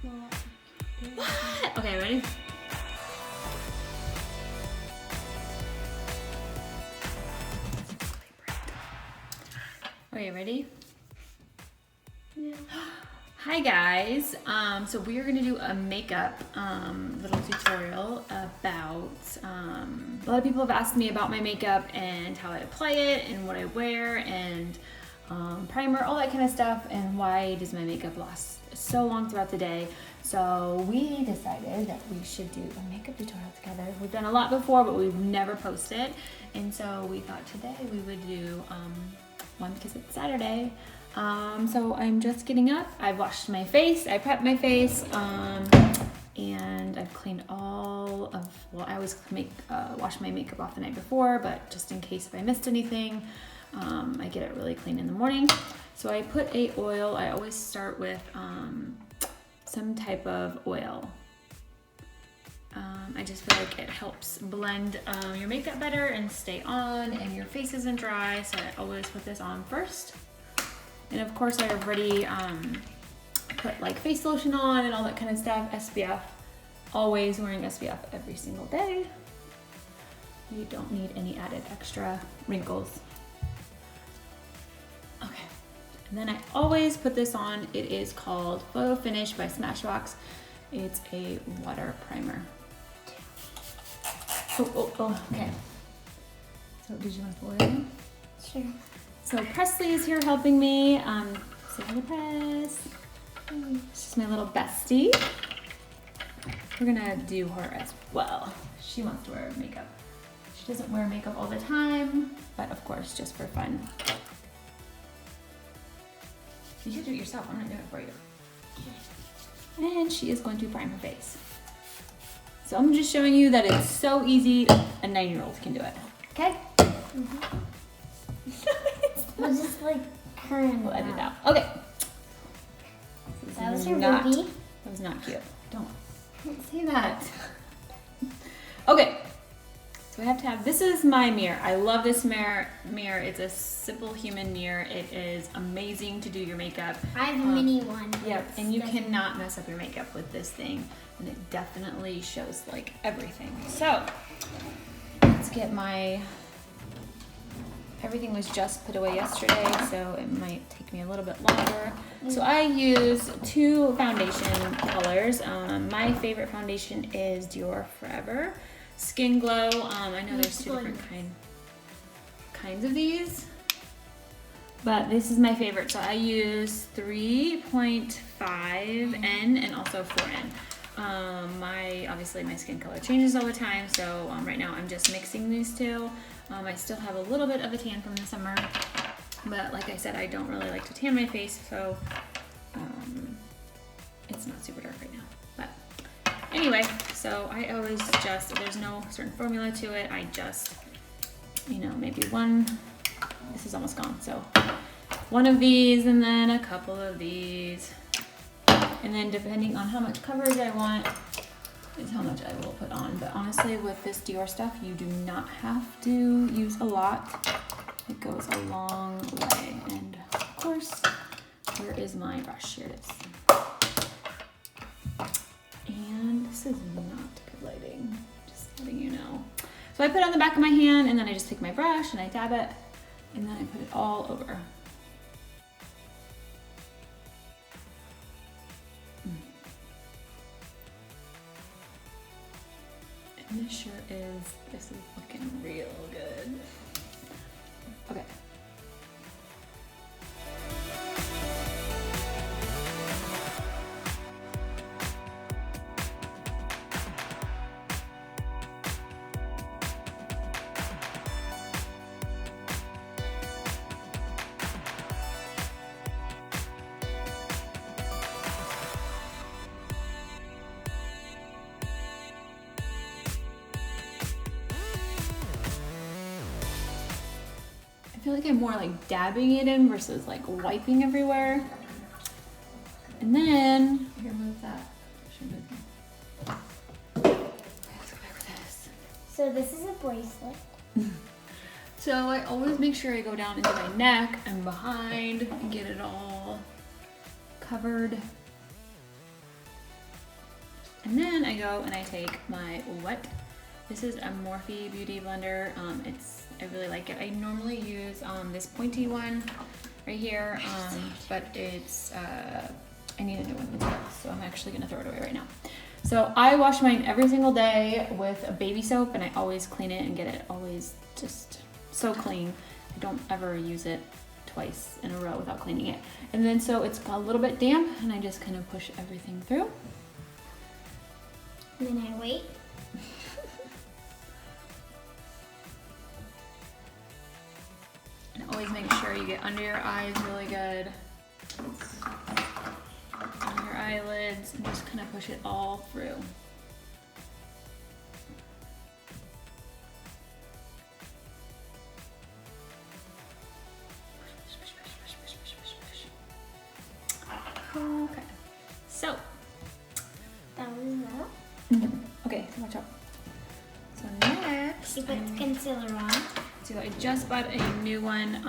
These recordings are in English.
What? Okay, ready? Okay, ready? Yeah. Hi guys, so we are gonna do a makeup little tutorial about, a lot of people have asked me about my makeup and how I apply it and what I wear and primer, all that kind of stuff, and why does my makeup last so long throughout the day. So we decided that we should do a makeup tutorial together. We've done a lot before, but we've never posted, and so we thought today we would do one because it's Saturday. So I'm just getting up. I've washed my face, I prepped my face, and I've cleaned all of, well, I always wash my makeup off the night before, but just in case if I missed anything, I get it really clean in the morning. So I put a oil. I always start with some type of oil. I just feel like it helps blend your makeup better and stay on, and your face isn't dry, so I always put this on first. And of course I already put like face lotion on and all that kind of stuff. SPF, always wearing SPF every single day. You don't need any added extra wrinkles. Okay, and then I always put this on. It is called Photo Finish by Smashbox. It's a water primer. Oh, okay. So did you want to pour it in? Sure. So Presley is here helping me. Say hello, Press. She's my little bestie. We're gonna do her as well. She wants to wear makeup. She doesn't wear makeup all the time, but of course, just for fun. You should do it yourself. I'm not doing it for you. And she is going to prime her face. So I'm just showing you that it's so easy. A 9-year-old can do it. Okay? Mm-hmm. We'll just like current. We'll edit it out. Okay. That was your not, baby. That was not cute. Don't say that. Okay. So I have to have, this is my mirror. I love this mirror. It's a simple human mirror. It is amazing to do your makeup. I have a mini one. Yep, and you cannot mess up your makeup with this thing. And it definitely shows like everything. So let's get my, everything was just put away yesterday, so it might take me a little bit longer. So I use 2 foundation colors. My favorite foundation is Dior Forever Skin Glow. I know there's 2 different kinds of these, but this is my favorite. So I use 3.5N and also 4N. Obviously my skin color changes all the time, so right now I'm just mixing these 2. I still have a little bit of a tan from the summer, but like I said, I don't really like to tan my face, so it's not super dark right now. But anyway, so I always just, there's no certain formula to it. I just, maybe one, this is almost gone, so one of these and then a couple of these. And then depending on how much coverage I want is how much I will put on. But honestly, with this Dior stuff, you do not have to use a lot. It goes a long way. And of course, where is my brush? Here it is. And this is not good lighting, just letting you know. So I put it on the back of my hand, and then I just take my brush and I dab it, and then I put it all over. And this is looking real good. Okay. I feel like I'm more like dabbing it in versus like wiping everywhere. And then, here, move that. Let's go back with this. So this is a bracelet. So I always make sure I go down into my neck and behind and get it all covered. And then I go and I take my wet. This is a Morphe Beauty Blender. I really like it. I normally use this pointy one right here, but it's, I need a new one, so I'm actually gonna throw it away right now. So I wash mine every single day with a baby soap, and I always clean it and get it always just so clean. I don't ever use it twice in a row without cleaning it. And then so it's a little bit damp, and I just kind of push everything through. And then I wait. And always make sure you get under your eyes really good. On your eyelids, and just kind of push it all through. Okay, so That was that. okay, so watch out. So next, She put the concealer on. so I just bought a new one,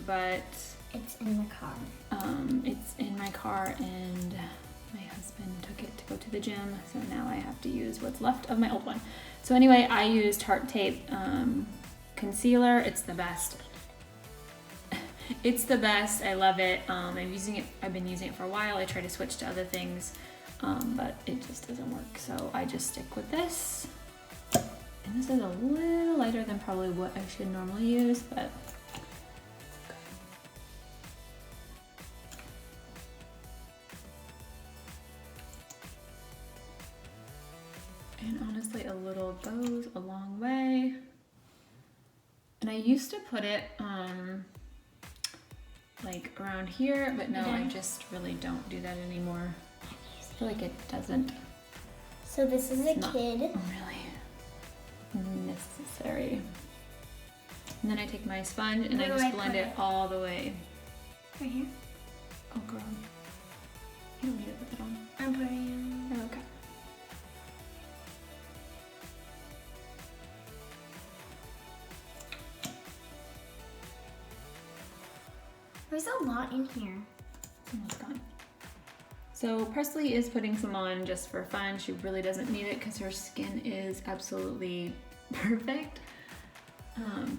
but It's in the car. it's in my car, and my husband took it to go to the gym, so now I have to use what's left of my old one. So anyway, I use Tarte concealer. It's the best. It's the best. I love it. I've been using it for a while. I try to switch to other things, but it just doesn't work. So I just stick with this. And this is a little lighter than probably what I should normally use, but and honestly, a little goes a long way. And I used to put it like around here, but no, I just really don't do that anymore. I feel like it doesn't. So this is a Not kid. really necessary. And then I take my sponge and I Where do just I blend put it it? all the way. Right here. Oh girl, you don't need to put that on. I'm putting it on. Okay. There's a lot in here. It's almost gone. So Presley is putting some on just for fun. She really doesn't need it because her skin is absolutely perfect.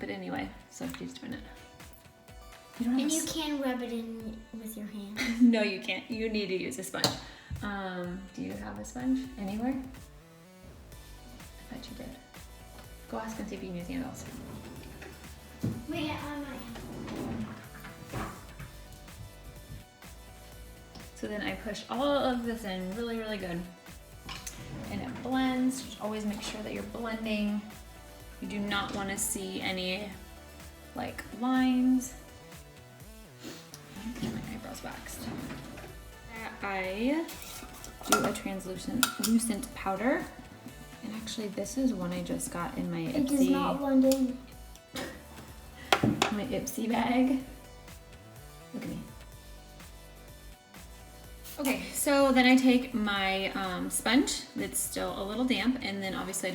But anyway, so she's doing it. You don't have And you can rub it in with your hand. No, you can't. You need to use a sponge. Do you have a sponge anywhere? I bet you did. Go ask and see if you can use anything else. Wait, I might. So then I push all of this in really, really good. And it blends. Just always make sure that you're blending. You do not want to see any like lines. Get my eyebrows waxed. I do a translucent powder. And actually this is one I just got in my It does not blend in. My Ipsy bag. Look at me. Okay, so then I take my sponge that's still a little damp, and then obviously I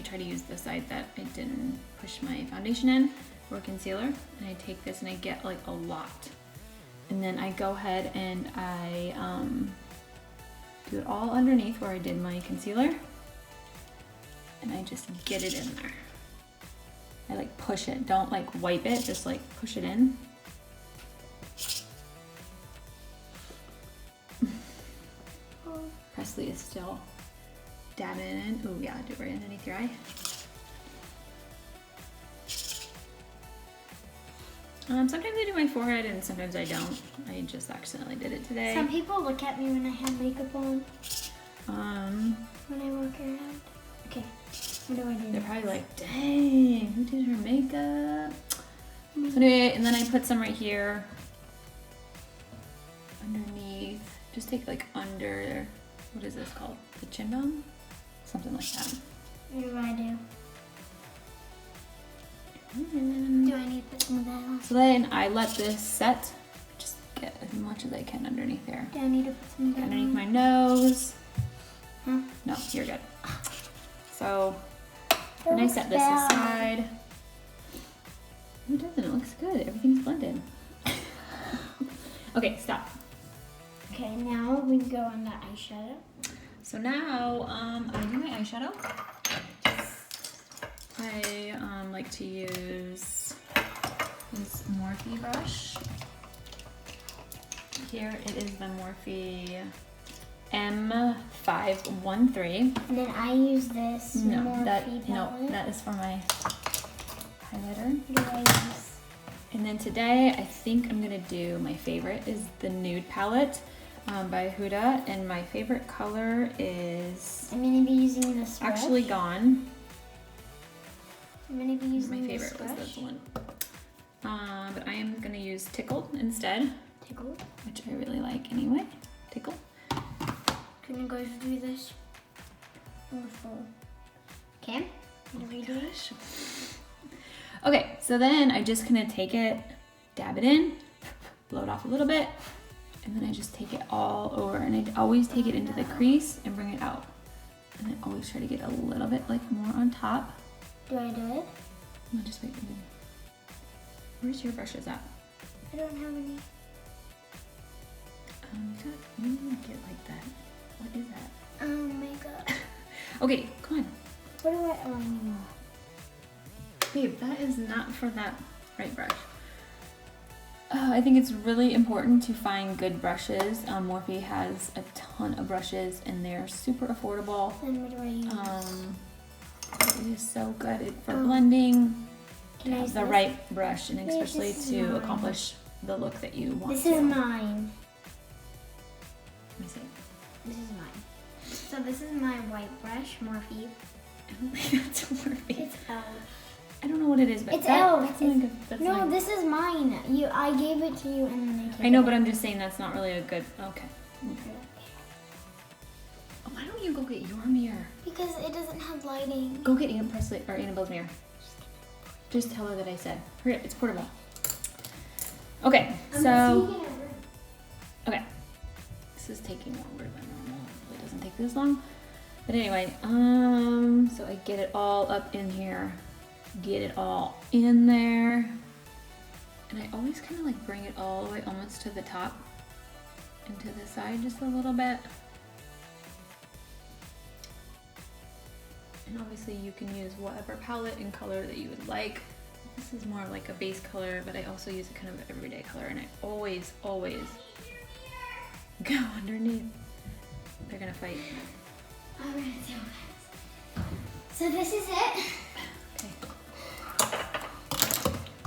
try to use the side that I didn't push my foundation in or concealer, and I take this and I get like a lot. And then I go ahead and I do it all underneath where I did my concealer, and I just get it in there. I like push it, don't like wipe it, just like push it in. Presley is still dabbing it in. Oh yeah, do it right underneath your eye. Sometimes I do my forehead and sometimes I don't. I just accidentally did it today. Some people look at me when I have makeup on. When I walk around. Okay, what do I do? They're probably like, dang, who did her makeup? So anyway, and then I put some right here underneath. Just take like under, what is this called? The chin bone? Something like that. What do I do? And Do I need to put some of that on? so then I let this set. Just get as much as I can underneath there. Do I need to put some of that Underneath on? my nose. Huh? No, you're good. So then I set this aside. It doesn't, it looks good. Everything's blended. Okay, stop. Okay, now we go on the eyeshadow. So now I'm gonna do my eyeshadow. I like to use this Morphe brush. Here it is the Morphe M513. And then I use this Morphe palette. No, that is for my highlighter. What do I use? And then today, I think I'm gonna do my favorite is the Nude palette by Huda, and my favorite color is I'm gonna be using this brush. actually gone. I'm gonna be using My favorite was this one. But I am gonna use Tickled instead. Tickled? Which I really like anyway. Tickle. Can you guys do this? Okay. What do we do? Okay, so then I just gonna take it, dab it in, blow it off a little bit, and then I just take it all over, and I always take it into the crease and bring it out. And I always try to get a little bit like more on top. Do I do it? No, just wait. Where's your brushes at? I don't have any. You need to get like that. What is that? Makeup. Okay, come on. What do I want? Babe, that is not for that right brush. I think it's really important to find good brushes. Morphe has a ton of brushes and they're super affordable. And what do I use? It is so good for blending. Can I use the this? right brush, and Wait, especially this is to mine. accomplish the look that you want. This is mine. Let me see. This is mine. So this is my white brush, Morphe. I don't think that's Morphe. It's L. I don't know what it is, but It's L. That's not good. That's No, not, this is mine. I gave it to you and then I know, but I'm just saying that's not really a good. Okay. Okay. Why don't you go get your mirror? Because it doesn't have lighting. Go get Anna Presley or Annabelle's mirror. Just tell her that I said. Hurry up, it's portable. Okay, so okay, this is taking longer than normal. It doesn't take this long, but anyway, so I get it all up in here, get it all in there, and I always kind of like bring it all the way almost to the top and to the side just a little bit. And obviously you can use whatever palette and color that you would like. This is more like a base color, but I also use a kind of everyday color, and I always go underneath. They're gonna fight. I'm gonna do it. So this is it. Okay.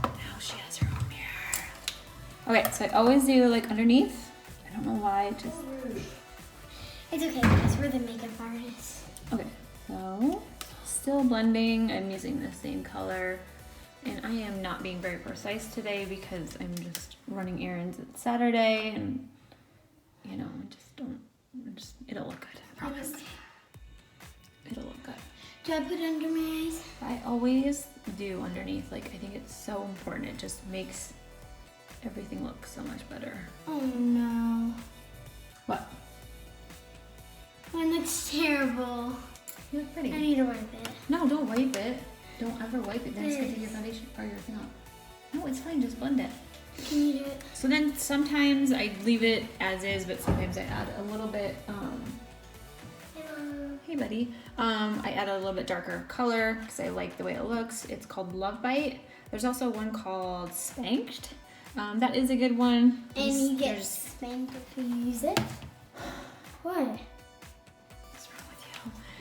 Now she has her own mirror. Okay, so I always do like underneath. I don't know why, just. It's okay because we're the makeup artists. Okay. So, still blending, I'm using the same color, and I am not being very precise today because I'm just running errands. It's Saturday, and you know, it'll look good, I promise. It'll look good. Do I put it under my eyes? I always do underneath, like I think it's so important. It just makes everything look so much better. Oh no. What? Mine looks terrible. You look pretty. I need to wipe it. No, don't wipe it. Don't ever wipe it. Then it's gonna take your foundation or your thing off. No, it's fine. Just blend it. Can you do it? So then sometimes I leave it as is, but sometimes I add a little bit. Hey, buddy. I add a little bit darker color because I like the way it looks. It's called Love Bite. There's also one called Spanked. That is a good one. And you get spanked if you use it. What?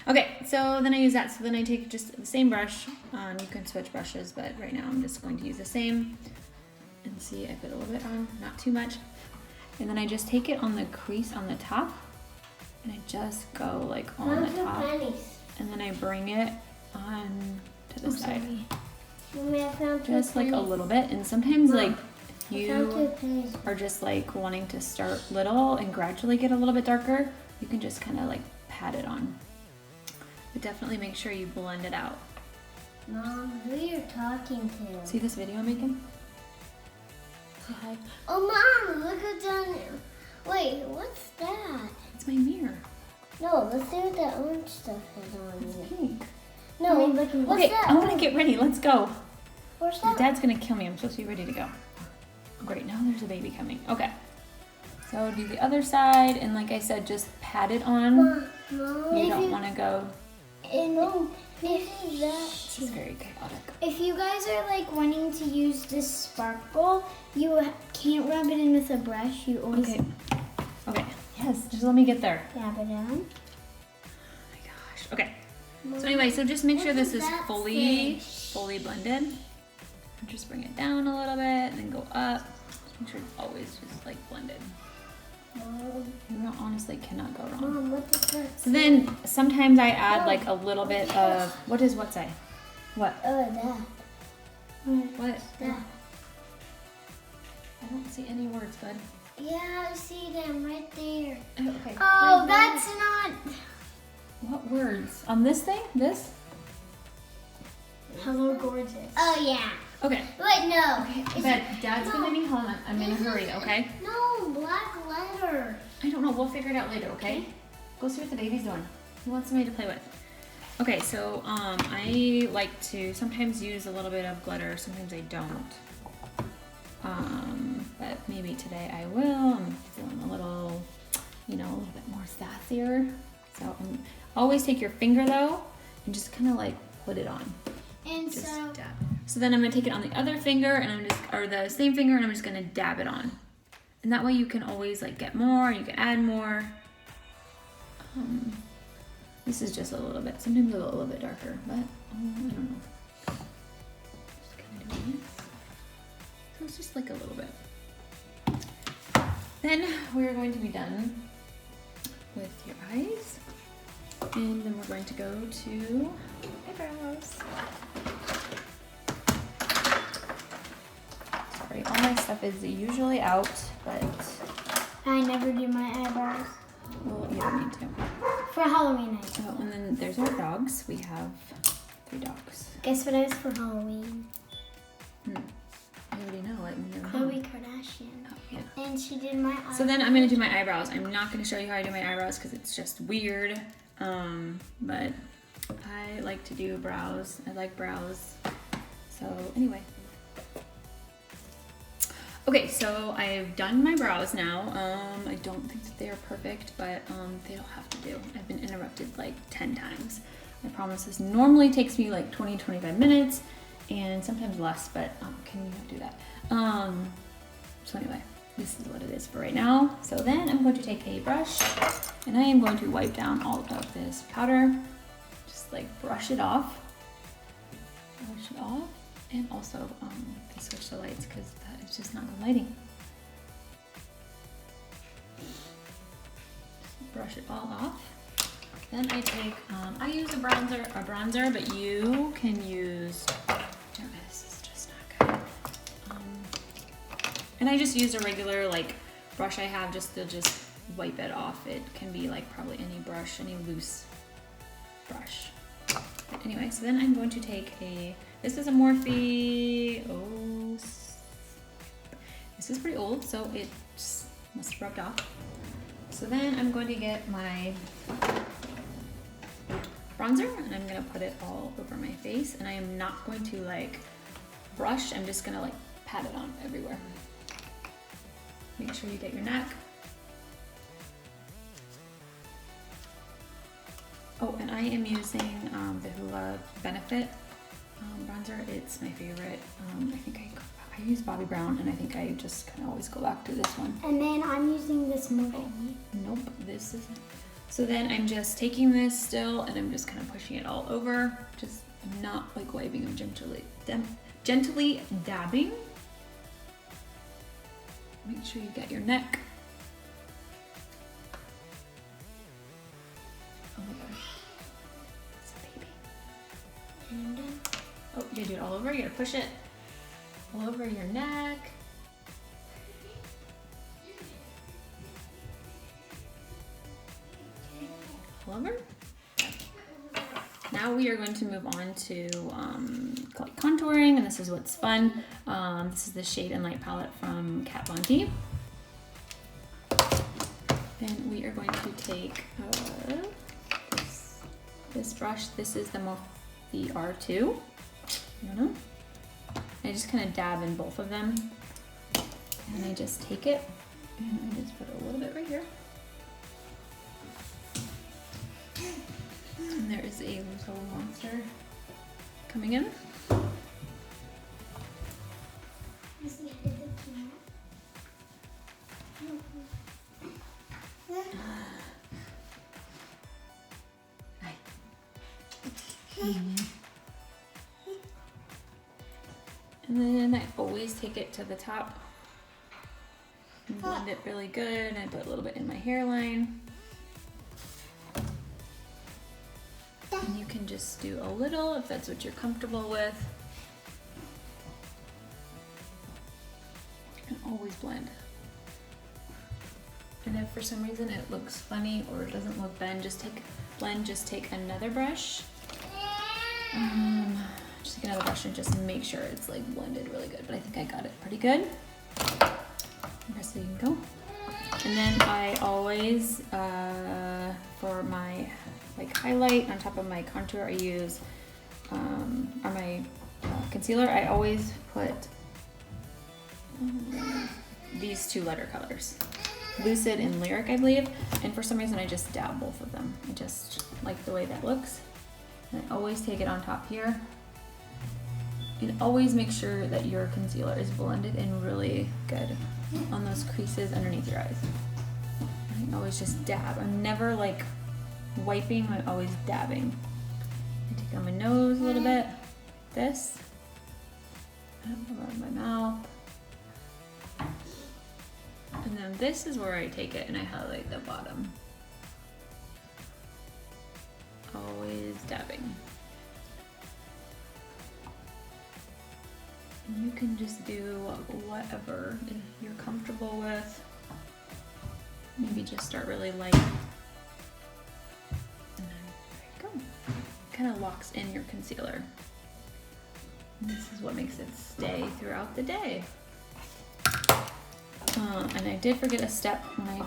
Okay, so then I use that. So then I take just the same brush. You can switch brushes, but right now I'm just going to use the same. And see, I put a little bit on, not too much. And then I just take it on the crease on the top, and I just go like on the top. And then I bring it on to the side. Mommy, I found just like a little bit. And sometimes like if you are just like wanting to start little and gradually get a little bit darker, you can just kind of like pat it on. But definitely make sure you blend it out. Mom, who are you talking to? See this video I'm making? Say hi. Oh, Mom, look what's on there. Wait, what's that? It's my mirror. No, let's see what that orange stuff is on It's it. pink. No, what's Okay, that? I want to get ready. Let's go. Where's My that? dad's gonna kill me. I'm supposed to be ready to go. Oh, great, now there's a baby coming. Okay. So do the other side, and like I said, just pat it on. Mom, Mom, You don't want to go. It's very chaotic. If you guys are like wanting to use this sparkle, you can't rub it in with a brush. You always Okay. Yes. Just let me get there. dab it on. Oh my gosh. Okay. So anyway, so just make sure this is fully blended. And just bring it down a little bit and then go up. Just make sure it's always just like blended. You honestly cannot go wrong. Mom, what does that So then sometimes I add like a little bit of, what does what say? What? that. What? That. I don't see any words, bud. Yeah, I see them right there. Okay. Oh, that's not. What words? On this thing? This? Hello, gorgeous. Oh, yeah. Okay. Wait, no. But Dad's gonna be home. I'm in a hurry, okay? No, black letter. I don't know. We'll figure it out later, okay? Go see what the baby's doing. He wants somebody to play with. Okay, so I like to sometimes use a little bit of glitter. Sometimes I don't. But maybe today I will. I'm feeling a little, a little bit more sassier. So always take your finger though and just kind of like put it on. And Just so. dab. So then I'm gonna take it on the other finger and or the same finger, and I'm just gonna dab it on. And that way you can always like get more, you can add more. This is just a little bit, sometimes a little bit darker, but I don't know. Just kind of doing this. So it's just like a little bit. Then we're going to be done with your eyes. And then we're going to go to eyebrows. Sorry, all my stuff is usually out, but I never do my eyebrows. well, you don't need to. For Halloween, I do. Oh, and then there's our dogs. We have 3 dogs. Guess what I was for Halloween? I already know it. Khloe Kardashian. Oh, yeah. And she did my eyebrows. So then I'm going to do my eyebrows. I'm not going to show you how I do my eyebrows because it's just weird. But I like to do brows. I like brows. So anyway. Okay, so I've done my brows now. I don't think that they are perfect, but they don't have to do. I've been interrupted like 10 times. I promise this normally takes me like 20-25 minutes and sometimes less, but can you not do that? So anyway, this is what it is for right now. So then I'm going to take a brush and I am going to wipe down all of this powder. Just like brush it off. Brush it off. And also switch the lights because that is just not good lighting. Just brush it all off. Then I take, I use a bronzer, but you can use, this is just not good. And I just use a regular like brush I have just to just wipe it off. It can be like probably any brush, any loose brush. But anyway, so then I'm going to take this is a Morphe, this is pretty old, so it just must have rubbed off. So then I'm going to get my bronzer and I'm gonna put it all over my face, and I am not going to like brush, I'm just gonna like pat it on everywhere. Make sure you get your neck. Oh, and I am using the Hoola Benefit bronzer. It's my favorite. I think I use Bobbi Brown, and I think I just kind of always go back to this one. And then I'm using this Morphe. Nope, this isn't. So then I'm just taking this still, and I'm just kind of pushing it all over. Just not like wiping, I'm gently dabbing. Make sure you get your neck. Oh my gosh, it's a baby. And oh, you gotta do it all over. You gotta push it all over your neck. All over. Now we are going to move on to like contouring, and this is what's fun. This is the Shade and Light palette from Kat Von D. Then we are going to take this brush. This is the Morphe R2. I don't know. I just kind of dab in both of them, and I just take it and I just put a little bit right here. And there is a little monster coming in. And then I always take it to the top and blend it really good. And I put a little bit in my hairline. And you can just do a little if that's what you're comfortable with. And always blend. And if for some reason it looks funny or it doesn't look just take another brush. Just take another brush and just make sure it's like blended really good. But I think I got it pretty good. Rest you can go. And then I always, for my like highlight on top of my contour, I use, or my concealer, I always put these two lighter colors. Lucid and Lyric, I believe. And for some reason I just dab both of them. I just like the way that looks. And I always take it on top here. And always make sure that your concealer is blended in really good on those creases underneath your eyes. I always just dab. I'm never like wiping, I'm always dabbing. I take on my nose a little bit. This. Around my mouth. And then this is where I take it and I highlight the bottom. Always dabbing. And you can just do whatever you're comfortable with. Maybe just start really light. And then there you go. Kind of locks in your concealer. And this is what makes it stay throughout the day. And I did forget a step when I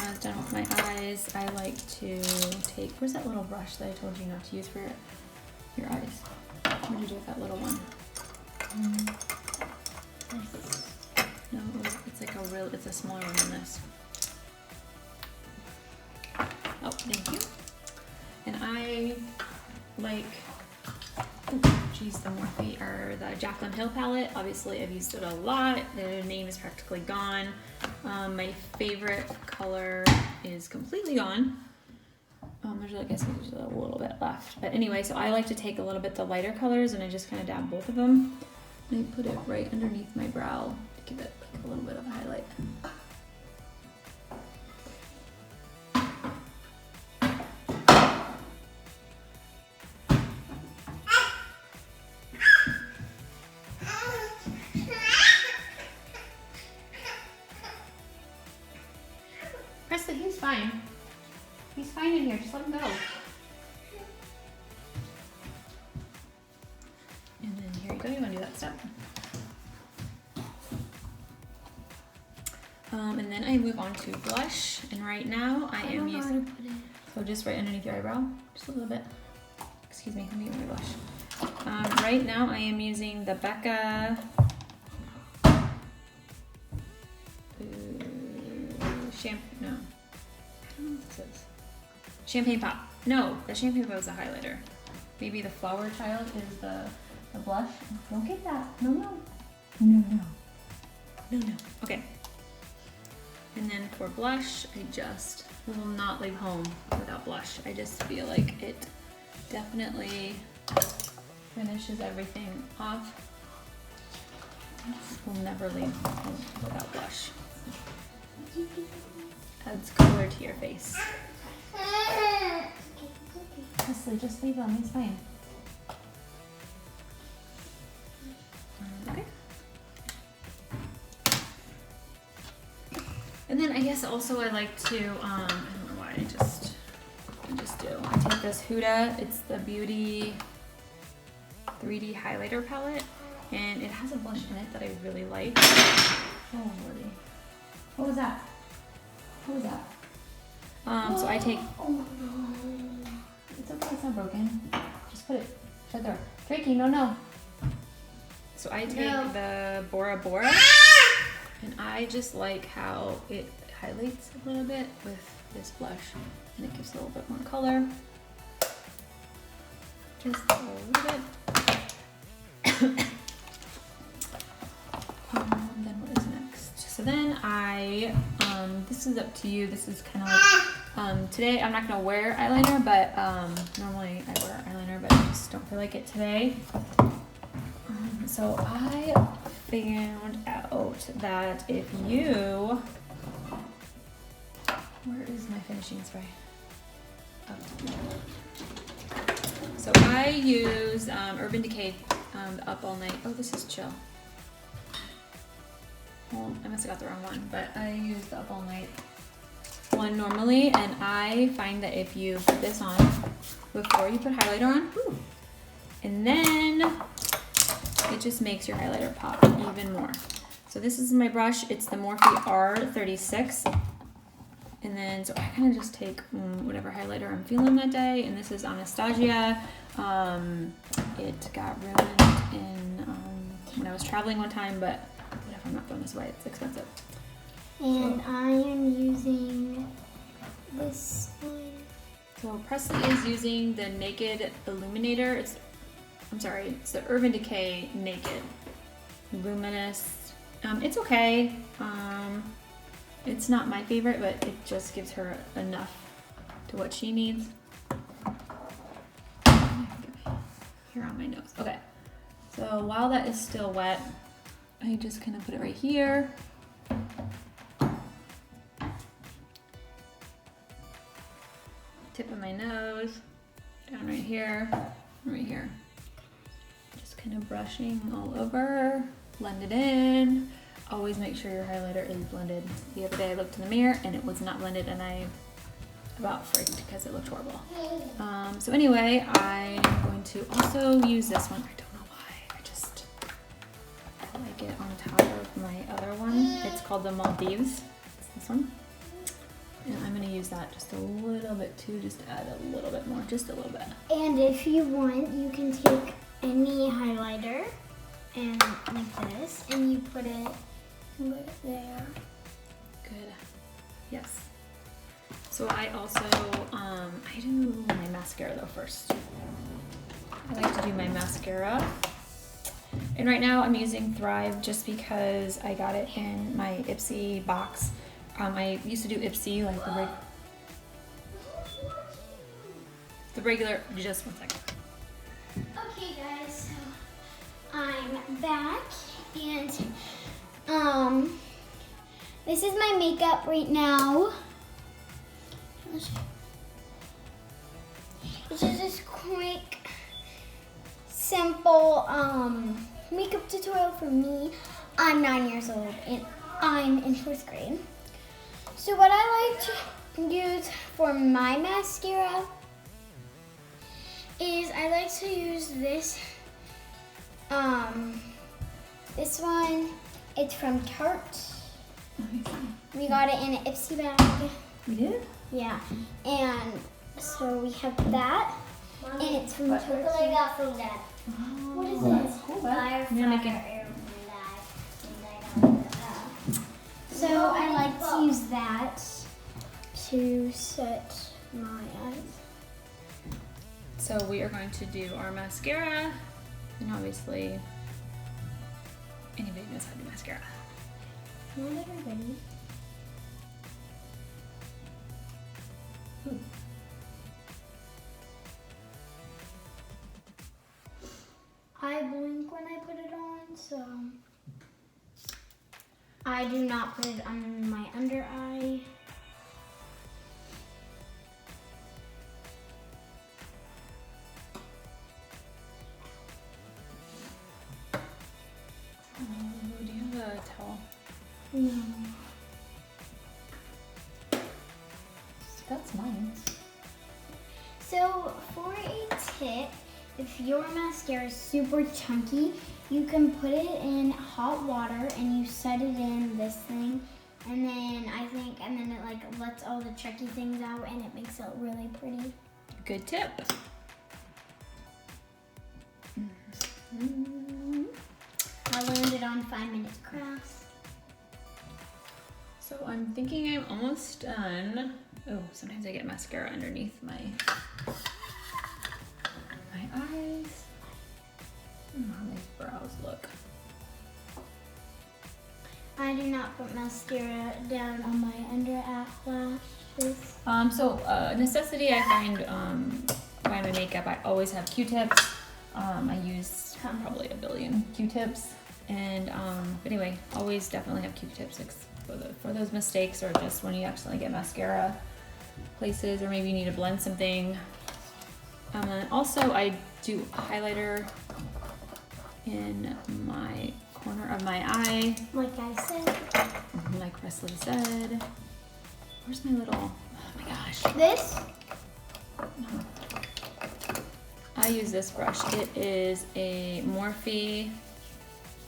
was done with my eyes. I like to take, where's that little brush that I told you not to use for your eyes? What did you do with that little one? No, it's like it's a smaller one than this. Oh, thank you. And I like, geez, the Morphe or the Jaqlyn Hill palette. Obviously, I've used it a lot. The name is practically gone. My favorite color is completely gone. I guess there's a little bit left. But anyway, so I like to take a little bit the lighter colors and I just kind of dab both of them. And I put it right underneath my brow to give it like a little bit of a highlight. Presley, he's fine. He's fine in here, just let him go. And then here you go, you wanna do that step. And then I move on to blush, and right now I am using, so just right underneath your eyebrow, just a little bit. Excuse me, let me get my blush. Right now I am using the Becca Champagne Pop. No, the Champagne Pop is a highlighter. Maybe the Flower Child is the blush. Don't get that. No, no. No, no. No, no. Okay. And then for blush, I just will not leave home without blush. I just feel like it definitely finishes everything off. Will never leave home without blush. Adds color to your face. Presley, just leave him, he's fine. Okay. And then I guess also I like to, I don't know why, I just do. I take this Huda, it's the Beauty 3D highlighter palette, and it has a blush in it that I really like. Oh, Lordy. What was that? What was that? So I take, it's okay, it's not broken. Just put it, shut the door. Drakey, no, no. So I take the Bora Bora, and I just like how it highlights a little bit with this blush, and it gives a little bit more color. just a little bit. Then what is next? So then this is up to you. This is kind of like, today I'm not gonna wear eyeliner, but normally I wear eyeliner, but I just don't feel like it today. So I found out that if you, where is my finishing spray? Oh. So I use Urban Decay Up All Night. Oh, this is Chill. Well, I must have got the wrong one, but I use the Up All Night one normally, and I find that if you put this on before you put highlighter on, and then it just makes your highlighter pop even more. So this is my brush. It's the Morphe R36. And then, so I kind of just take whatever highlighter I'm feeling that day. And this is Anastasia. It got ruined when I was traveling one time, but whatever, I'm not throwing this away. It's expensive. And so, I am using this one. So Presley is using the Naked Illuminator. It's the Urban Decay Naked Luminous. It's okay. It's not my favorite, but it just gives her enough to what she needs. Here on my nose. Okay. So while that is still wet, I just kind of put it right here. Tip of my nose, down right here, right here. Just kind of brushing all over, blend it in. Always make sure your highlighter is blended. The other day I looked in the mirror and it was not blended, and I about freaked because it looked horrible. So anyway, I'm going to also use this one. I don't know why, I like it on top of my other one. It's called the Maldives. It's this one. And I'm gonna use that just a little bit too, just to add a little bit more, just a little bit. And if you want, you can take any highlighter and like this, and you put it right there. Good. Yes. So I also, I do my mascara though first. I like to do my mascara. And right now I'm using Thrive just because I got it in my Ipsy box. I used to do Ipsy, like the regular, just 1 second. Okay guys, so I'm back, and this is my makeup right now. It's just this quick, simple makeup tutorial for me. I'm 9 years old and I'm in 4th grade. So what I like to use for my mascara is I like to use this this one. It's from Tarte. We got it in an Ipsy bag. We did? Yeah, and so we have that, and it's from Tarte. Look what I got from Dad. What is this? So I like to use that to set my eyes. So we are going to do our mascara, and obviously anybody knows how to do mascara. Not everybody. I blink when I put it on, so I do not put it on my under eye. Do you have a towel? No. That's mine. So for a tip, if your mascara is super chunky, you can put it in hot water and you set it in this thing, and then it like lets all the chunky things out and it makes it really pretty. Good tip. I learned it on 5 Minutes Crafts. So I'm thinking I'm almost done. Oh, sometimes I get mascara underneath my eyes. I do not put mascara down on my under eyelashes. Necessity, I find by my makeup, I always have Q-tips. I use probably a billion Q-tips. And but anyway, always definitely have Q-tips for those mistakes, or just when you accidentally get mascara places, or maybe you need to blend something. Also, I do a highlighter in my corner of my eye. Like I said. Like Presley said. Where's my little, oh my gosh. This? I use this brush. It is a Morphe,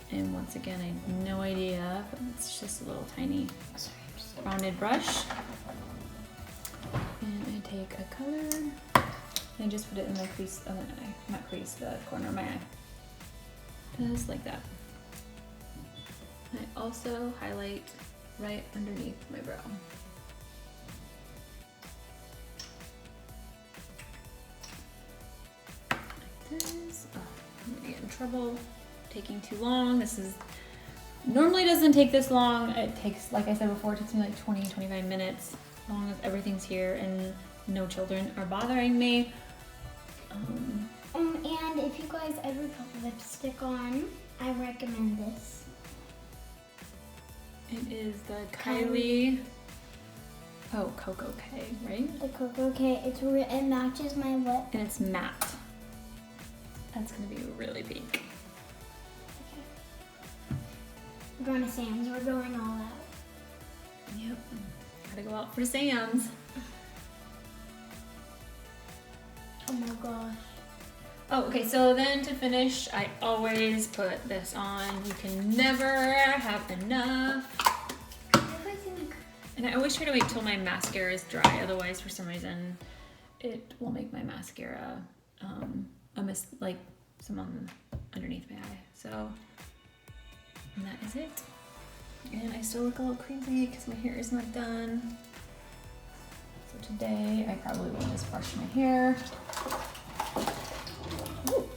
and once again, I have no idea, but it's just a little tiny rounded brush. And I take a color, and I just put it in the crease of my eye, not crease, the corner of my eye. Just like that. I also highlight right underneath my brow. Like this. Oh, I'm gonna get in trouble. Taking too long. This is normally doesn't take this long. It takes, like I said before, it takes me like 20-25 minutes, as long as everything's here and no children are bothering me. And if you guys ever put lipstick on, I recommend this. It is the Kylie. Oh, Cocoa K, right? The Cocoa K. It matches my lip. And it's matte. That's gonna be really pink. We're going to Sam's. We're going all out. Yep. Gotta go out for Sam's. Oh my gosh. Oh, okay, so then to finish, I always put this on. You can never have enough. And I always try to wait till my mascara is dry, otherwise for some reason it will make my mascara like some on underneath my eye. So, and that is it. And I still look a little crazy because my hair is not done. So today I probably will just brush my hair. Ooh.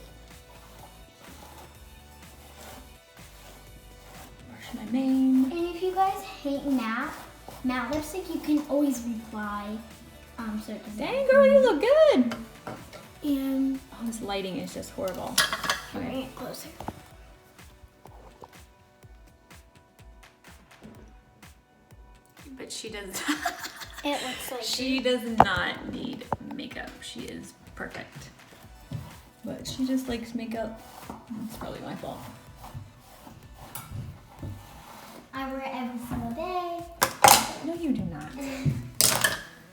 Brush my mane. And if you guys hate matte lipstick, you can always reply. So it doesn't. Dang girl, you look good. And oh, this lighting is just horrible. bring it closer. But she does. It looks like she does not need makeup. She is perfect. But she just likes makeup. It's probably my fault. I wear it every single day. No, you do not.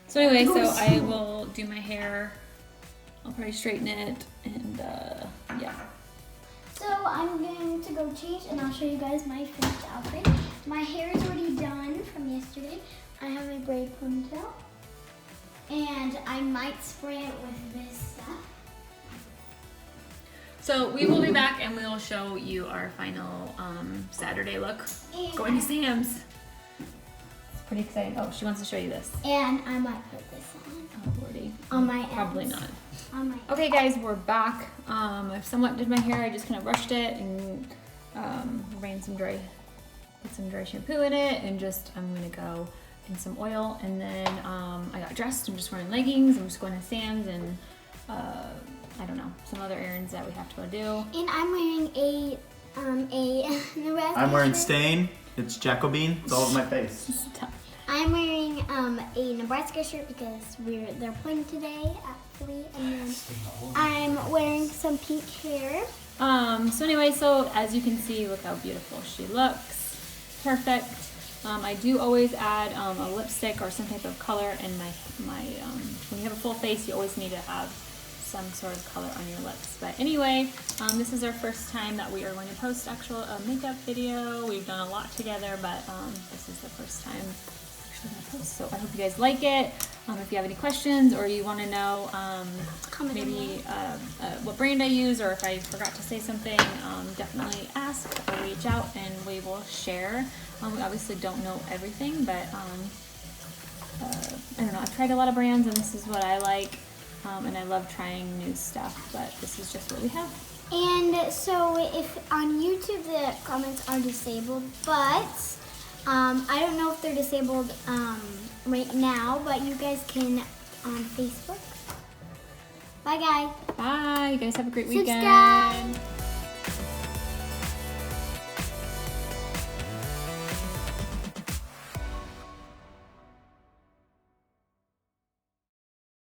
So anyway, so I will do my hair. I'll probably straighten it, and yeah. So I'm going to go change, and I'll show you guys my finished outfit. My hair is already done from yesterday. I have a braid ponytail, and I might spray it with this stuff. So we will be back, and we will show you our final Saturday look. Going to Sam's. It's pretty exciting. Oh, she wants to show you this. And I might put this on. Oh, Lordy. On my Probably ends. not. On my Okay guys, we're back. I somewhat did my hair. I just kind of brushed it and put some dry shampoo in it, and just I'm gonna go in some oil, and then I got dressed. I'm just wearing leggings. I'm just going to Sam's and I don't know, some other errands that we have to go do. And I'm wearing a Nebraska I'm wearing shirt. Stain. It's Jaqlyn. It's all over my face. I'm wearing a Nebraska shirt because they're playing today at 3, and then I'm wearing some pink hair. So anyway, so as you can see, look how beautiful she looks. Perfect. I do always add a lipstick or some type of color in my when you have a full face, you always need to have some sort of color on your lips. But anyway, this is our first time that we are going to post actual makeup video. We've done a lot together, but this is the first time actually going to post. So I hope you guys like it. If you have any questions, or you want to know maybe what brand I use, or if I forgot to say something, definitely ask or reach out and we will share. We obviously don't know everything, but I don't know. I've tried a lot of brands, and this is what I like. And I love trying new stuff, but this is just what we have. And so if on YouTube the comments are disabled, but I don't know if they're disabled right now, but you guys can on Facebook. Bye, guys. Bye. You guys have a great weekend. Subscribe.